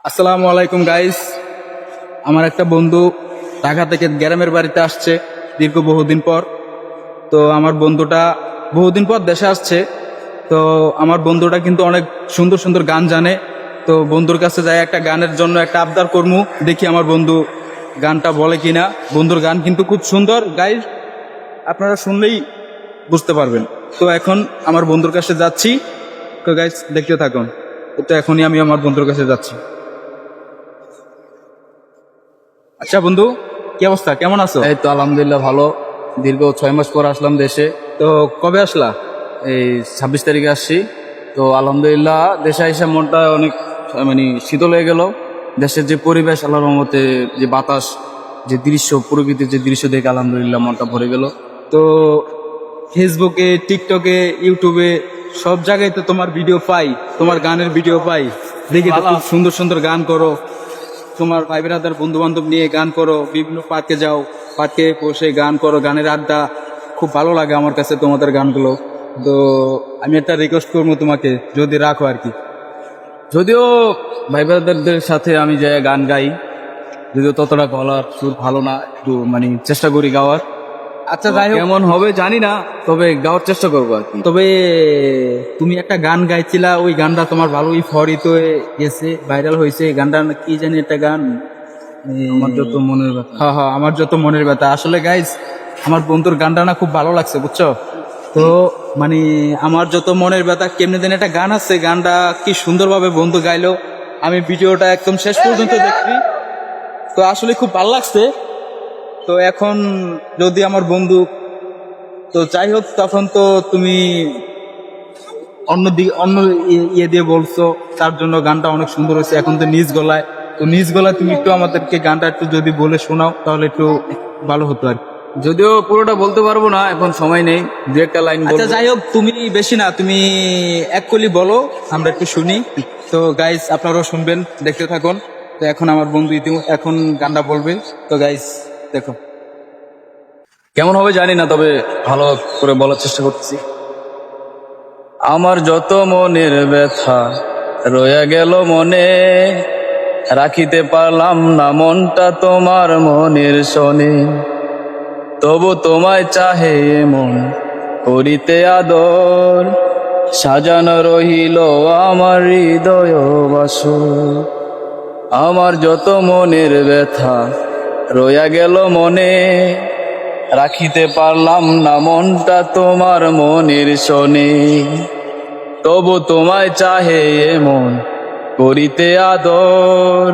আসসালামু আলাইকুম গাইস। আমার একটা বন্ধু ঢাকা থেকে গ্রামের বাড়িতে আসছে দীর্ঘ বহুদিন পর। তো আমার বন্ধুটা বহুদিন পর দেশে আসছে। তো আমার বন্ধুটা কিন্তু অনেক সুন্দর সুন্দর গান জানে। তো বন্ধুর কাছে যাই একটা গানের জন্য একটা আবদার করমু, দেখি আমার বন্ধু গানটা বলে কিনা। বন্ধুর গান কিন্তু খুব সুন্দর গাইস, আপনারা শুনলেই বুঝতে পারবেন। তো এখন আমার বন্ধুর কাছে যাচ্ছি। তো গাইস দেখতে থাকুন। তো এখনই আমি আমার বন্ধুর কাছে যাচ্ছি। আচ্ছা বন্ধু, কি অবস্থা, কেমন আছো? এই তো আলহামদুলিল্লাহ ভালো। দীর্ঘ 6 মাস পর আসলাম দেশে। তো কবে আসলা? এই 26 তারিখে আসছি। তো আলহামদুলিল্লাহ দেশে এসে মনটা অনেক মানে শীতল হয়ে গেল। দেশের যে পরিবেশ, আল্লাহর রহমতে যে বাতাস, যে দৃশ্য, প্রকৃতির যে দৃশ্য দেখে আলহামদুলিল্লাহ মনটা ভরে গেল। তো ফেসবুকে, টিকটকে, ইউটিউবে সব জায়গায় তো তোমার ভিডিও পাই, তোমার গানের ভিডিও পাই। দেখি তো খুব সুন্দর সুন্দর গান করো, তোমার ভাই ব্রাদার বন্ধু বান্ধব নিয়ে গান করো, বিভিন্ন পার্কে যাও, পার্কে বসে গান করো, গানের আড্ডা। খুব ভালো লাগে আমার কাছে তোমাদের গানগুলো। তো আমি একটা রিকোয়েস্ট করবো তোমাকে, যদি রাখো আর কি। যদিও ভাই ব্রাদারদের সাথে আমি যে গান গাই, যদিও ততটা গলার সুর ভালো না, একটু মানে চেষ্টা করি গাওয়ার। আচ্ছা যাই হোক, কেমন হবে জানি না, তবে গাওয়ার চেষ্টা করবো আর কি। তবে তুমি একটা গান গাইছিলা, ওই গানটা তোমার ভালোই ফরিত হয়ে গেছে, ভাইরাল হয়েছে। গানটা কি জানি একটা গান, আমার যত মনের ব্যথা। হ্যাঁ হ্যাঁ, আমার যত মনের ব্যথা। আসলে গাইজ, আমার বন্ধুর গানটা না খুব ভালো লাগছে, বুঝছো? তো মানে আমার যত মনের ব্যথা কেমনে যেন একটা গান আছে, গানটা কি সুন্দরভাবে বন্ধু গাইলো। আমি ভিডিওটা একদম শেষ পর্যন্ত দেখছি, তো আসলে খুব ভালো লাগছে। তো এখন যদি আমার বন্ধু, তো যাই হোক, তখন তো তুমি অন্য দিকে অন্য ইয়ে দিয়ে বলছো, তার জন্য গানটা অনেক সুন্দর হয়েছে। এখন তো নিজ গলায়, তো নিজ গলায় তুমি একটু আমাদেরকে গানটা একটু যদি বলে শোনাও তাহলে একটু ভালো হতো আর কি। যদিও পুরোটা বলতে পারবো না, এখন সময় নেই, দু একটা লাইন আচ্ছা বলবো। যাই হোক, তুমি বেশি না, তুমি এক কলি বলো, আমরা একটু শুনি। তো গাইস আপনারাও শুনবেন, দেখতে থাকুন। তো এখন আমার বন্ধু এখন গানটা বলবে। তো গাইস দেখো। কেমন হবে জানি না, তবে ভালো করে বলার চেষ্টা করতেছি। আমার যত মনের ব্যথা রয়ে গেল মনে, রাখিতে পারলাম না মনটা তোমার মনের শোনে। তবু তোমায় চাহে মন করিতে আদর, সাজানো রহিল আমার হৃদয় বাসর। আমার যত মনের ব্যথা রয়া গেল মনে, রাখিতে পারলাম না মনটা তোমার মনের শোনে। তবু তোমায় চাহে মন করিতে আদর,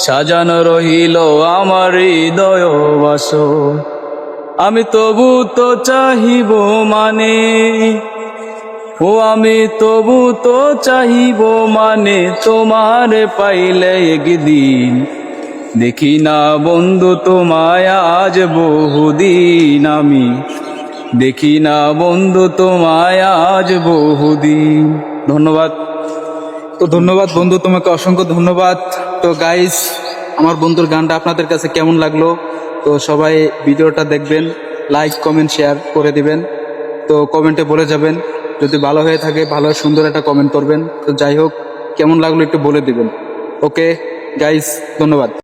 সাজানো রহিল আমার হৃদয় বাসর। আমি তবু তো চাহিব মানে, ও আমি তবু তো চাহিব মানে, তোমার পাইলে একদিন। দেখি না বন্ধু তোমায় আজ বহুদিন, আমি দেখি না বন্ধু তোমায় আজ বহুদিন। ধন্যবাদ। তো ধন্যবাদ বন্ধু, তোমাকে অসংখ্য ধন্যবাদ। তো গাইস, আমার বন্ধুর গানটা আপনাদের কাছে কেমন লাগলো? তো সবাই ভিডিওটা দেখবেন, লাইক কমেন্ট শেয়ার করে দিবেন। তো কমেন্টে বলে যাবেন, যদি ভালো হয়ে থাকে ভালো সুন্দর একটা কমেন্ট করবেন। তো যাই হোক, কেমন লাগলো একটু বলে দিবেন। ওকে গাইস, ধন্যবাদ।